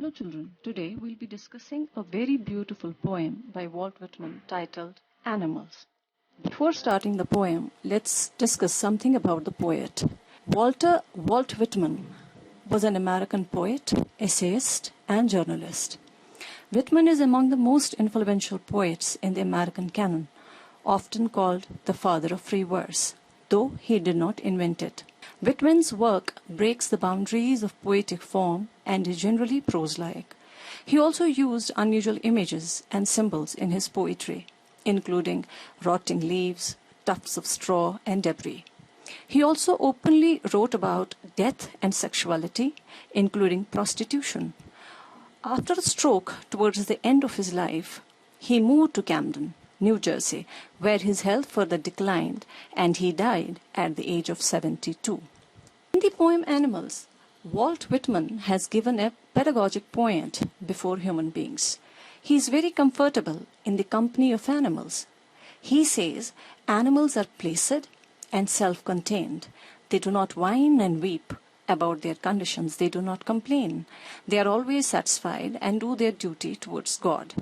Hello children, today we'll be discussing a very beautiful poem by Walt Whitman titled Animals. Before starting the poem, let's discuss something about the poet. Walt Whitman was an American poet, essayist, and journalist. Whitman is among the most influential poets in the American canon, often called the father of free verse, though he did not invent it. Whitman's work breaks the boundaries of poetic form and is generally prose-like. He also used unusual images and symbols in his poetry, including rotting leaves, tufts of straw, and debris. He also openly wrote about death and sexuality, including prostitution. After a stroke towards the end of his life, he moved to Camden, New Jersey, where his health further declined and he died at the age of 72. In the poem Animals, Walt Whitman has given a pedagogic point before human beings. He is very comfortable in the company of animals. He says animals are placid and self-contained. They do not whine and weep about their conditions. They do not complain. They are always satisfied and do their duty towards God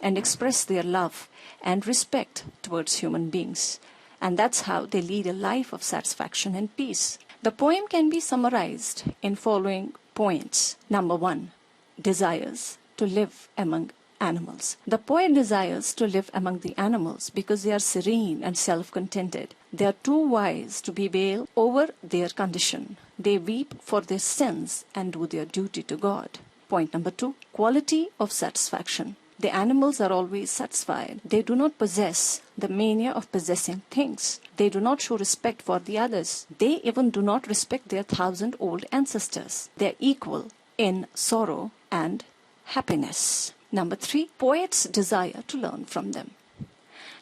and express their love and respect towards human beings. And that's how they lead a life of satisfaction and peace. The poem can be summarized in following points. Number 1, desires to live among animals. The poet desires to live among the animals because they are serene and self-contented. They are too wise to bewail over their condition. They weep for their sins and do their duty to God. Point number 2, quality of satisfaction. The animals are always satisfied. They do not possess the mania of possessing things. They do not show respect for the others. They even do not respect their 1,000-old ancestors. They are equal in sorrow and happiness. Number 3, poets desire to learn from them.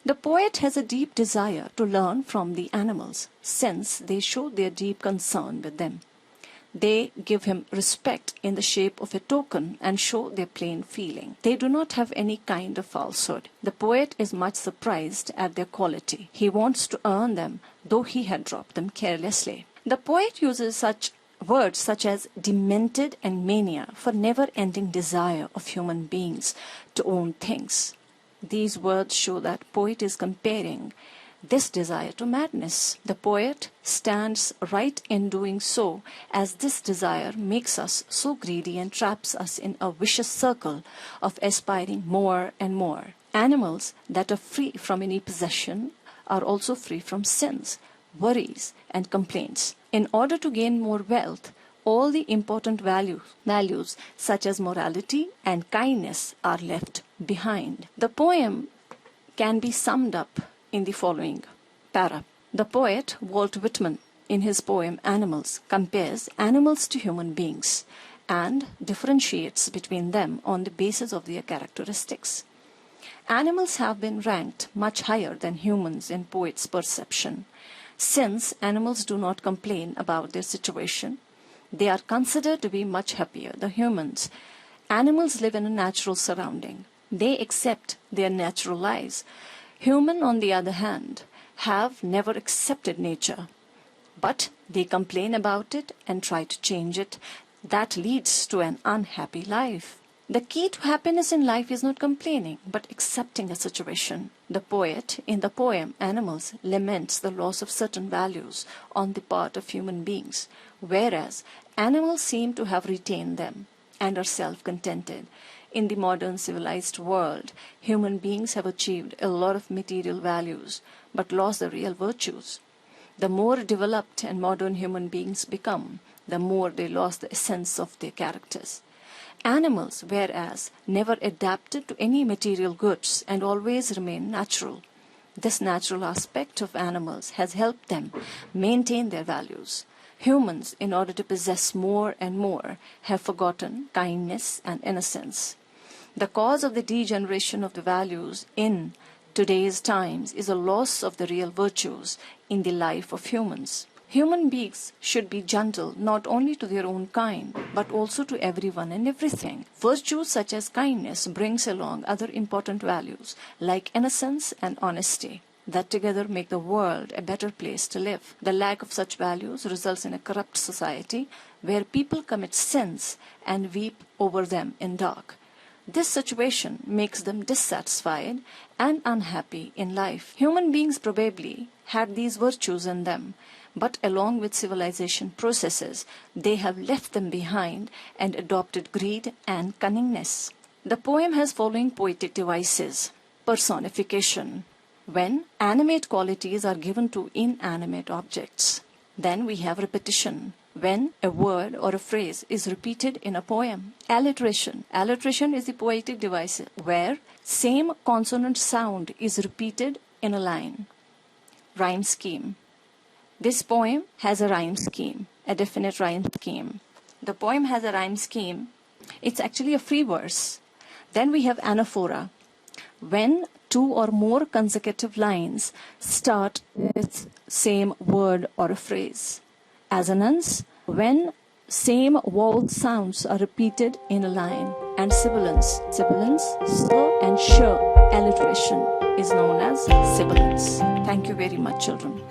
The poet has a deep desire to learn from the animals, since they show their deep concern with them. They give him respect in the shape of a token and show their plain feeling. They do not have any kind of falsehood. The poet is much surprised at their quality. He wants to earn them, though he had dropped them carelessly. The poet uses such words such as demented and mania for never-ending desire of human beings to own things. These words show that poet is comparing this desire to madness. The poet stands right in doing so, as this desire makes us so greedy and traps us in a vicious circle of aspiring more and more. Animals that are free from any possession are also free from sins, worries, and complaints. In order to gain more wealth, all the important values such as morality and kindness are left behind. The poem can be summed up in the following para. The poet Walt Whitman, in his poem Animals, compares animals to human beings and differentiates between them on the basis of their characteristics. Animals have been ranked much higher than humans in poet's perception. Since animals do not complain about their situation, they are considered to be much happier than humans. Animals live in a natural surrounding. They accept their natural lives. Human, on the other hand, have never accepted nature, but they complain about it and try to change it. That leads to an unhappy life. The key to happiness in life is not complaining, but accepting a situation. The poet, in the poem Animals, laments the loss of certain values on the part of human beings, whereas animals seem to have retained them and are self-contented. In the modern civilized world, human beings have achieved a lot of material values, but lost the real virtues. The more developed and modern human beings become, the more they lost the essence of their characters. Animals, whereas, never adapted to any material goods and always remain natural. This natural aspect of animals has helped them maintain their values. Humans, in order to possess more and more, have forgotten kindness and innocence. The cause of the degeneration of the values in today's times is a loss of the real virtues in the life of humans. Human beings should be gentle not only to their own kind, but also to everyone and everything. Virtues such as kindness brings along other important values like innocence and honesty. that together make the world a better place to live. The lack of such values results in a corrupt society where people commit sins and weep over them in dark. This situation makes them dissatisfied and unhappy in life. Human beings probably had these virtues in them, but along with civilization processes, they have left them behind and adopted greed and cunningness. The poem has following poetic devices. Personification, when animate qualities are given to inanimate objects. Then we have repetition, when a word or a phrase is repeated in a poem. Alliteration. Alliteration is the poetic device where same consonant sound is repeated in a line. Rhyme scheme. This poem has a rhyme scheme, a definite rhyme scheme. The poem has a rhyme scheme. It's actually a free verse. Then we have anaphora, when two or more consecutive lines start with same word or a phrase. Assonance, when same vowel sounds are repeated in a line. And sibilance, s and sh alliteration is known as sibilance. Thank you very much, children.